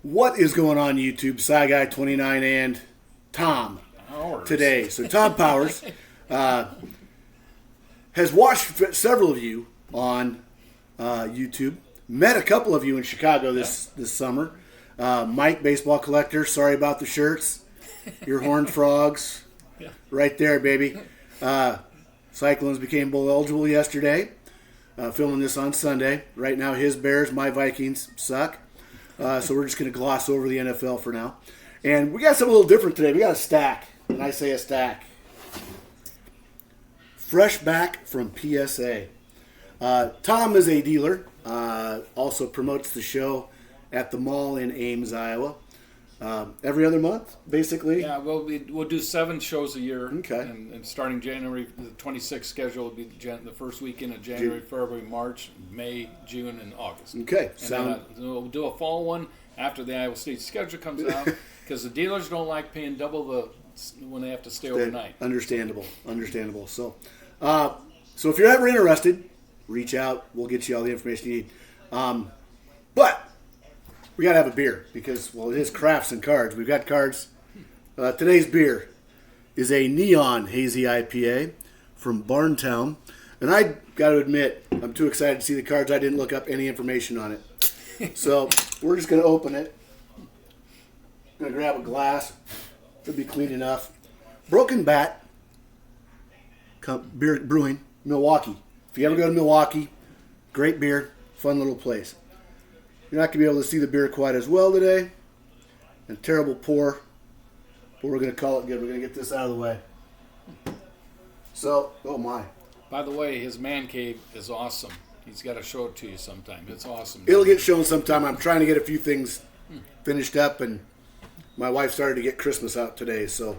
What is going on YouTube? SciGuy29 and Tom Powers. Today. So Tom Powers has watched several of you on YouTube. Met a couple of you in Chicago this summer. Mike, baseball collector. Sorry about the shirts. Your horned frogs. Yeah. Right there, baby. Cyclones became bowl eligible yesterday. Filming this on Sunday. Right now, his Bears, my Vikings suck. So we're just going to gloss over the NFL for now. And we got something a little different today. We got a stack. And I say a stack. Fresh back from PSA. Tom is a dealer. Also promotes the show at the mall in Ames, Iowa. Every other month, basically. Yeah, well, we'll do 7 shows a year. Okay. And starting January, the 26th schedule will be the first weekend of January, February, March, May, June, and August. Okay. And then we'll do a fall one after the Iowa State schedule comes out because the dealers don't like paying double when they have to stay overnight. Understandable. So, so if you're ever interested, reach out. We'll get you all the information you need. But we got to have a beer because, well, it is crafts and cards. We've got cards. Today's beer is a Neon Hazy IPA from Barntown. And I got to admit, I'm too excited to see the cards. I didn't look up any information on it. So we're just going to open it. Going to grab a glass. Should be clean enough. Broken Bat Beer Brewing, Milwaukee. If you ever go to Milwaukee, great beer, fun little place. You're not going to be able to see the beer quite as well today. And terrible pour. But we're going to call it good. We're going to get this out of the way. So, oh my. By the way, his man cave is awesome. He's got to show it to you sometime. It's awesome. It'll get shown sometime. I'm trying to get a few things finished up, and my wife started to get Christmas out today. So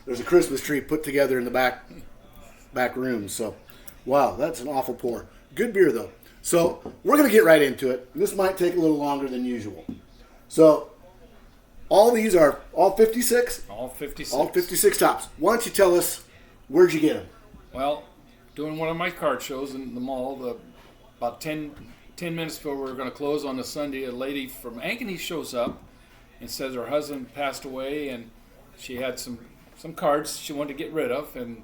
there's a Christmas tree put together in the back room. So, wow, that's an awful pour. Good beer, though. So we're going to get right into it. This might take a little longer than usual. So all these are all 56? All 56. All 56 tops. Why don't you tell us, where'd you get them? Well, doing one of my card shows in the mall, about 10 minutes before we were going to close on a Sunday, a lady from Ankeny shows up and says her husband passed away and she had some cards she wanted to get rid of. And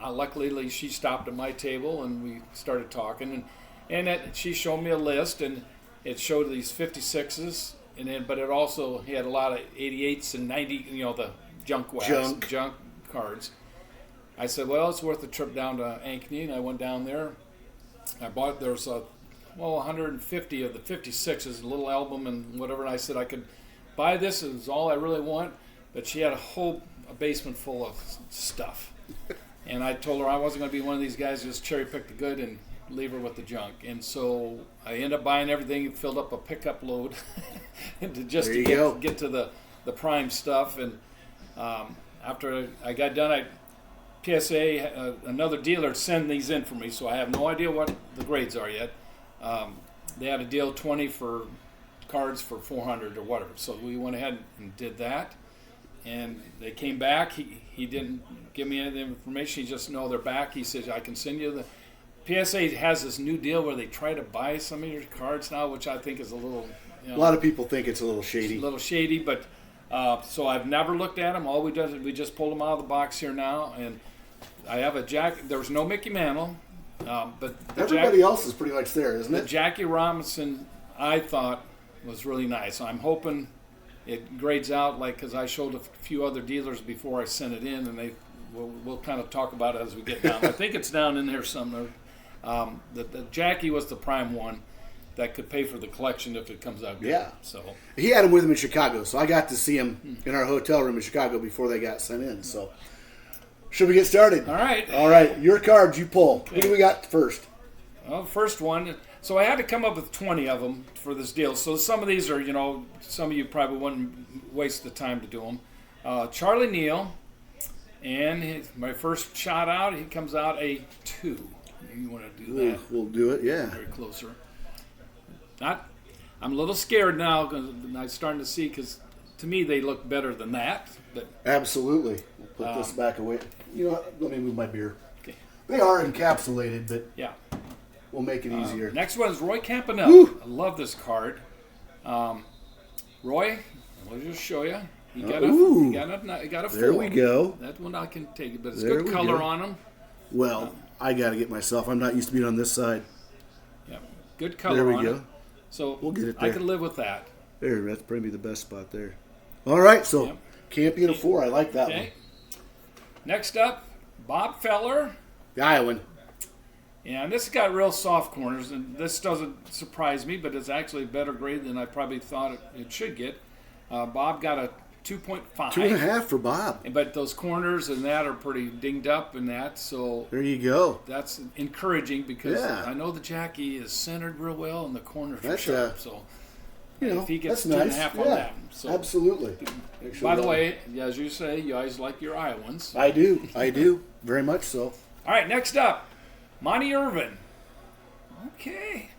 luckily she stopped at my table and we started talking. And she showed me a list, and it showed these 56s, but it also he had a lot of 88s and 90, the junk cards. I said, well, it's worth a trip down to Ankeny, and I went down there. There's 150 of the 56s, a little album and whatever, and I said I could buy this, it was all I really want, but she had a basement full of stuff. And I told her I wasn't going to be one of these guys who just cherry pick the good and leave her with the junk. And so I ended up buying everything and filled up a pickup load to get to the prime stuff. And after I got done, PSA, another dealer sent these in for me, so I have no idea what the grades are yet. They had a deal 20 for cards for 400 or whatever. So we went ahead and did that. And they came back. He didn't give me any information. He just know they're back. He said, I can send you the... PSA has this new deal where they try to buy some of your cards now, which I think is a little... a lot of people think it's a little shady. It's a little shady, but... so I've never looked at them. All we did is we just pulled them out of the box here now. And I have a Jack... There was no Mickey Mantle. But everybody else is pretty much there, isn't it? Jackie Robinson, I thought, was really nice. I'm hoping it grades out, because I showed a few other dealers before I sent it in, and we'll kind of talk about it as we get down. I think it's down in there somewhere. The Jackie was the prime one that could pay for the collection if it comes out good. Yeah. So he had him with him in Chicago, so I got to see him in our hotel room in Chicago before they got sent in. So should we get started? All right. All right. Your cards, you pull. Okay. Who do we got first? Well, first one. So I had to come up with 20 of them for this deal. So some of these are, some of you probably wouldn't waste the time to do them. Charlie Neal, and my first shot out, he comes out a 2. You want to do that? We'll do it, yeah. Very closer. I'm a little scared now because I'm starting to see, because to me they look better than that. But absolutely. We'll put this back away. You know what? Let me move my beer. Okay. They are encapsulated, but yeah, we'll make it easier. Next one is Roy Campanella. Woo! I love this card. Roy, we'll just show you. He got Ooh. he got a 4. There we go. That one I can take it, but it's There good we color go. on them. Well, I got to get myself. I'm not used to being on this side. Yeah, good color There we on go. it. So We'll get it I there. can live with that. There, that's probably the best spot there. All right, so Yep. Campion of 4. I like that Okay. Next up, Bob Feller. one. The Iowan. Yeah, and this has got real soft corners, and this doesn't surprise me, but it's actually a better grade than I probably thought it should get. Bob got a 2.5. 2.5 for Bob. But those corners and that are pretty dinged up and that, so There you go. that's encouraging because Yeah. I know the Jackie is centered real well and the corners are That's, sharp. So You know, if he gets that's nice. 2.5 on Yeah, that. So absolutely. Make sure by the that- way, as you say, you guys like your Iowans. I do. I do. Very much so. All right, next up, Monty Irvin. Okay.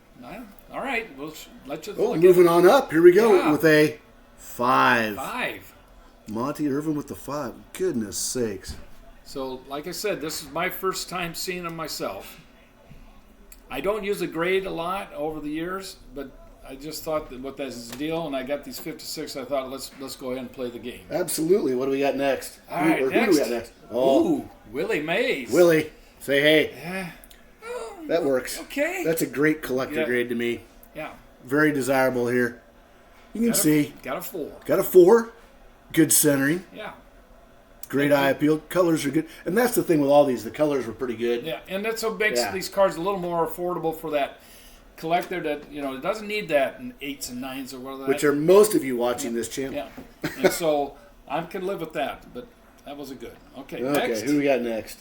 All right, we'll let you Oh, look moving on up. Here we go Yeah. with a 5. 5. Monty Irvin with the 5. Goodness sakes. So, like I said, this is my first time seeing them myself. I don't use a grade a lot over the years, but I just thought that with this deal, and I got these 56, I thought let's go ahead and play the game. Absolutely. What do we got next? All right, Who do next. we got next? Oh, Ooh, Willie Mays. Willie. Say hey. Yeah. That works. Okay. That's a great collector Yeah. grade to me. Yeah. Very desirable here. You can see. Got a 4. Got a 4. Good centering. Yeah. Great eye appeal. Colors are good. And that's the thing with all these. The colors were pretty good. Yeah, and that's what makes Yeah. these cards a little more affordable for that collector that, it doesn't need that in 8s and 9s or whatever. Which are most of you watching this channel. Yeah. And so I can live with that, but that was a good. Okay, Okay, next. who we got next?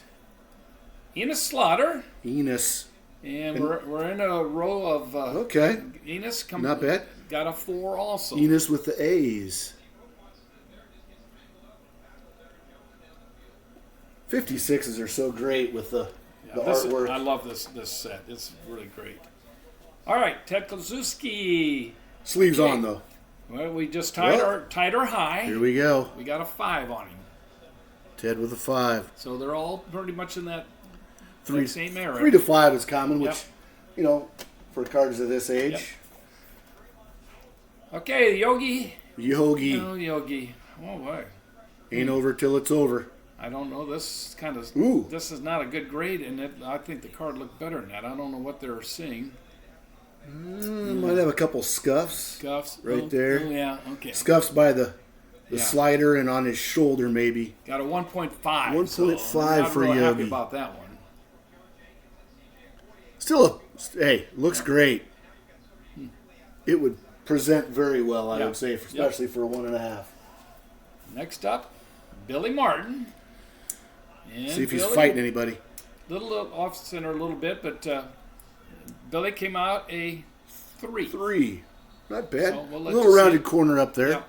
Enos Slaughter. Enos. And we're in a row of Okay. Enos. Not bad. Got a 4 also. Enos with the A's. 56s are so great with the artwork. I love this set. It's really great. All right, Ted Kozuski. Sleeves Okay. on though. Well, we just tied our high. Here we go. We got a 5 on him. Ted with a 5. So they're all pretty much in that same era. 3 to 5 is common, which, Yep. for cards of this age. Yep. Okay, Yogi. Yogi. Oh, Yogi. Oh, boy. Ain't over till it's over. I don't know. This kind of. Ooh. This is not a good grade, and I think the card looked better than that. I don't know what they're seeing. Might have a couple scuffs. Scuffs. Right there. Oh, yeah. Okay. Scuffs by the Yeah. slider and on his shoulder, maybe. Got a 1.5. 1.5 so for I'm not real happy Yogi. about that one. Still, looks great. It would present very well, I Yeah. would say, especially for a 1.5. Next up, Billy Martin. And See if he's Billy, fighting anybody. Little off center a little bit, but Billy came out a 3. 3. Not bad. So we'll a let little you see rounded it. corner up there. Yep.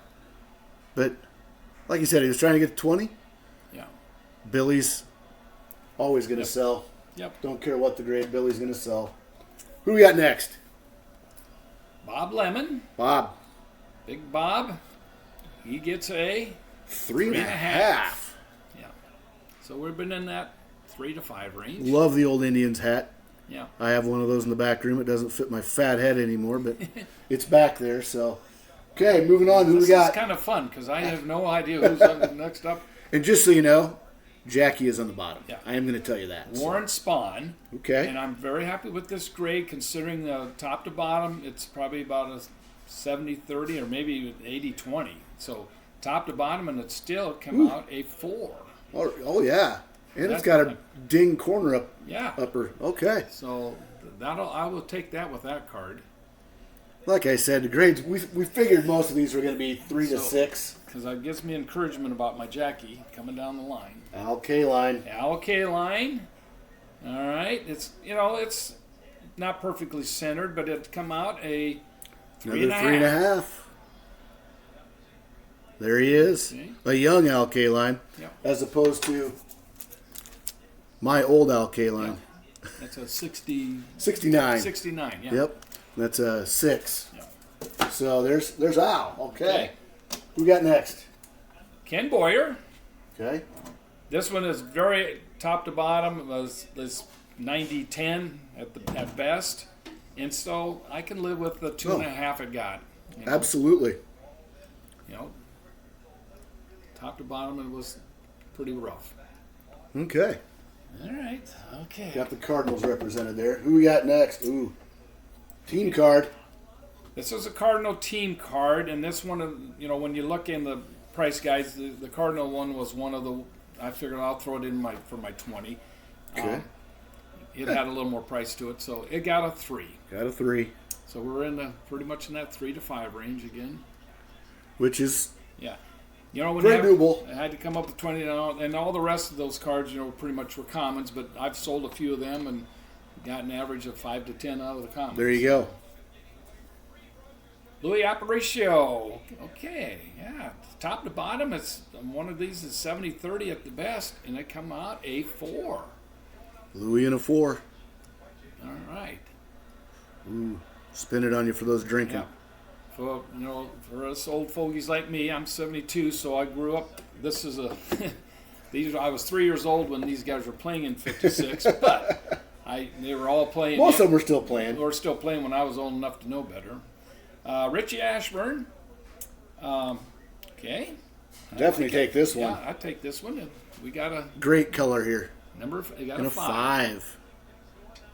But, like you said, he was trying to get to 20. Yeah. Billy's always going to sell. Yep. Don't care what the grade, Billy's going to sell. Who we got next? Bob Lemon. Bob. Big Bob. He gets a 3.5. Yeah. So we've been in that 3 to 5 range. Love the old Indians hat. Yeah. I have one of those in the back room. It doesn't fit my fat head anymore, but it's back there. So, okay, moving on. Who This we got? is kind of fun because I have no idea who's on next up. And just so you know, Jackie is on the bottom. Yeah. I am going to tell you that. so. Warren Spahn. Okay. And I'm very happy with this grade considering top to bottom, it's probably about a 70-30 or maybe 80-20. So top to bottom, and it still come out a 4. Oh yeah. And it's That's got a good. ding corner Yeah. upper. Okay. So I will take that with that card Like I said, the grades, we figured most of these were going to be 3 to So- 6. because that gives me encouragement about my Jackie coming down the line. Al K line. Al K line. All right. It's it's not perfectly centered, but it come out a 3.5. Another 3.5. There he is. Okay. A young Al K line. Yep. As opposed to my old Al K line. That's a 69. 69. Yeah. Yep. That's a 6. Yeah. So there's Al. Okay. Okay. Who we got next? Ken Boyer. Okay. This one is very top to bottom. It was 90-10 at best, and so I can live with the 2.5 it got. Absolutely. you know, top to bottom, it was pretty rough. Okay. All right. Okay. Got the Cardinals represented there. Who we got next? Ooh. Team card. This is a Cardinal team card, and this one, you know, when you look in the price guides, the Cardinal one was one of the. I figured I'll throw it in for my 20. Okay. It had a little more price to it, so it got a 3. Got a 3. So we're in pretty much in that 3 to 5 range again. Which is you know, when very doable. I had to come up with 20, and all the rest of those cards, you know, pretty much were commons, but I've sold a few of them and got an average of 5 to 10 out of the commons. There you go. Louis Aparicio. Okay, yeah. Top to bottom, it's one of these is 70-30 at the best, and it come out a 4. Louis and a 4. All right. Ooh, spin it on you for those drinking. Yeah. For, you know, for us old fogies like me, I'm 72, so I grew up. This is a. I was 3 years old when these guys were playing in '56, but they were all playing. Most of them were still playing. They were still playing when I was old enough to know better. Richie Ashburn. Okay. Definitely take this one. Yeah, I take this one. We got a great color here. We got and a 5.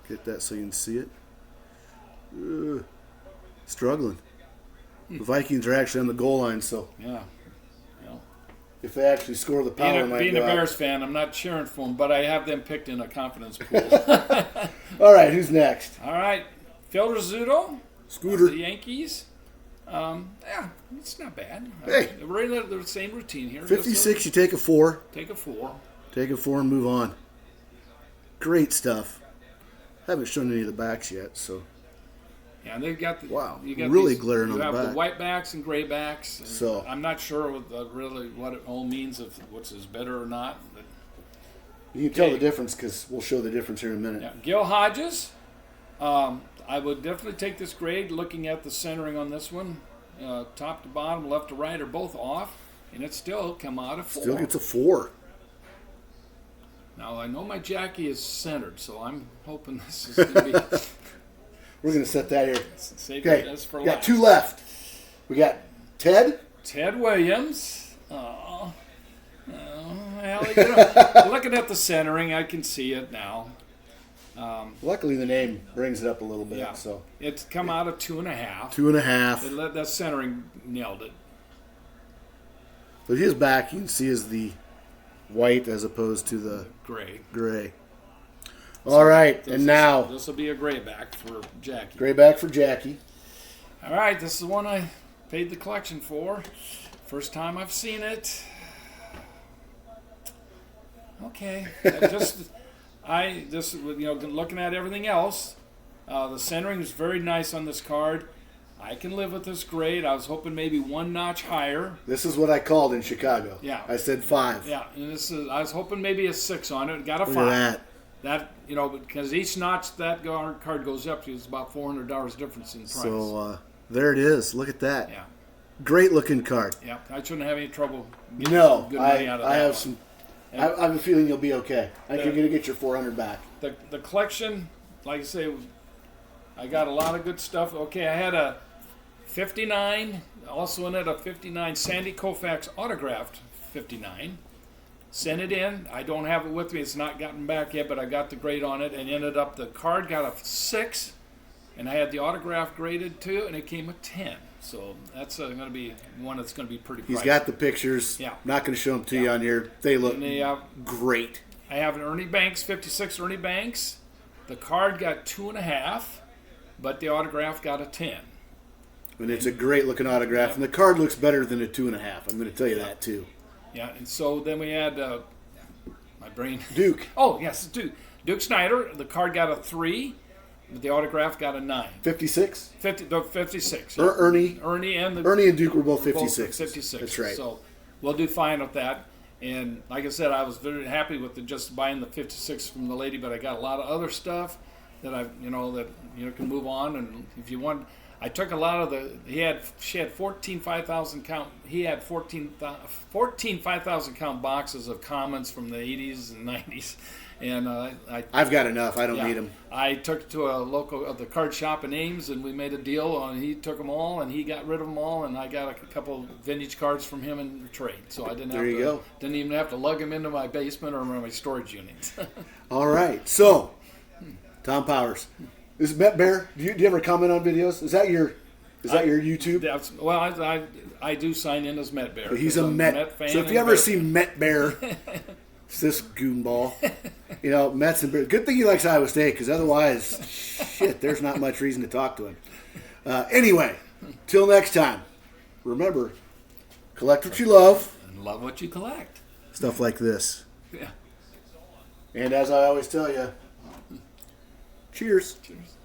Get that so you can see it. Struggling. The Vikings are actually on the goal line, so yeah. if they actually score the power, being a Bears fan, I'm not cheering for them, but I have them picked in a confidence pool. All right, who's next? All right, Phil Rizzuto, Scooter. the Yankees. Yeah, it's not bad. Hey. We're in the same routine here. 56, you take a 4. Take a 4. Take a 4 and move on. Great stuff. Haven't shown any of the backs yet, so. Yeah, and they've got you got really glaring on the back. You have the white backs and gray backs. And so I'm not sure really what it all means, if what's is better or not. But, you can tell the difference because we'll show the difference here in a minute. Yeah. Gil Hodges. I would definitely take this grade. Looking at the centering on this one, top to bottom, left to right are both off, and it still come out a 4. Still gets a 4. Now I know my Jackie is centered, so I'm hoping this is going to be. We're going to set that here. Save okay, this for we got last. 2 left. We got Ted. Ted Williams. Well, you know, looking at the centering, I can see it now. Luckily, the name brings it up a little bit. Yeah. So it's come out of 2.5. 2.5. That centering nailed it. But his back, you can see, is the white as opposed to the gray. All right, and now this will be a gray back for Jackie. Gray back for Jackie. All right, this is the one I paid the collection for. First time I've seen it. Okay, looking at everything else, the centering is very nice on this card. I can live with this grade. I was hoping maybe one notch higher. This is what I called in Chicago. Yeah, I said 5. Yeah, and I was hoping maybe a 6 on it. Got a 5. Look at that. Because each notch that card goes up to is about $400 difference in price. So there it is. Look at that. Yeah. Great looking card. Yeah, I shouldn't have any trouble getting good I money out of that. I have one. some. I have a feeling you'll be okay. I think you're going to get your 400 back. The collection, like I say, I got a lot of good stuff. Okay, I had a 59, also in it a 59 Sandy Koufax autographed 59. Sent it in. I don't have it with me. It's not gotten back yet, but I got the grade on it, and ended up the card got a 6, and I had the autograph graded too, and it came a 10. So that's going to be one that's going to be pretty pricey. He's got the pictures. Yeah. Not going to show them to you on here. They look great. I have an Ernie Banks, 56 Ernie Banks. The card got 2.5, but the autograph got a 10. And it's a great looking autograph, and the card looks better than a 2.5. I'm going to tell you that too. Yeah, and so then we had my brain. Duke. Oh yes, Duke Snyder. The card got a 3, but the autograph got a 9. 56. 56. Yeah. Ernie and Duke were both 56. 56. That's right. So we'll do fine with that. And like I said, I was very happy with just buying the 56 from the lady, but I got a lot of other stuff that can move on. And if you want, I took a lot of she had 14 5,000 count. He had 14 5,000 count boxes of commons from the 80s and 90s, And I've got enough. I don't yeah, need them. I took it to a local the card shop in Ames, and we made a deal. And he took them all, and he got rid of them all, and I got a couple vintage cards from him in trade. So I didn't even have to lug them into my basement or my storage unit. All right. So, Tom Powers, is Met Bear? Do you ever comment on videos? Is that your YouTube? I do sign in as Met Bear. He's a Met fan. So if you ever see Met Bear, it's this goonball. Mets and Bears. Good thing he likes Iowa State, because otherwise, shit, there's not much reason to talk to him. Anyway, till next time, remember, collect what you love. And love what you collect. Stuff like this. Yeah. And as I always tell you, cheers. Cheers.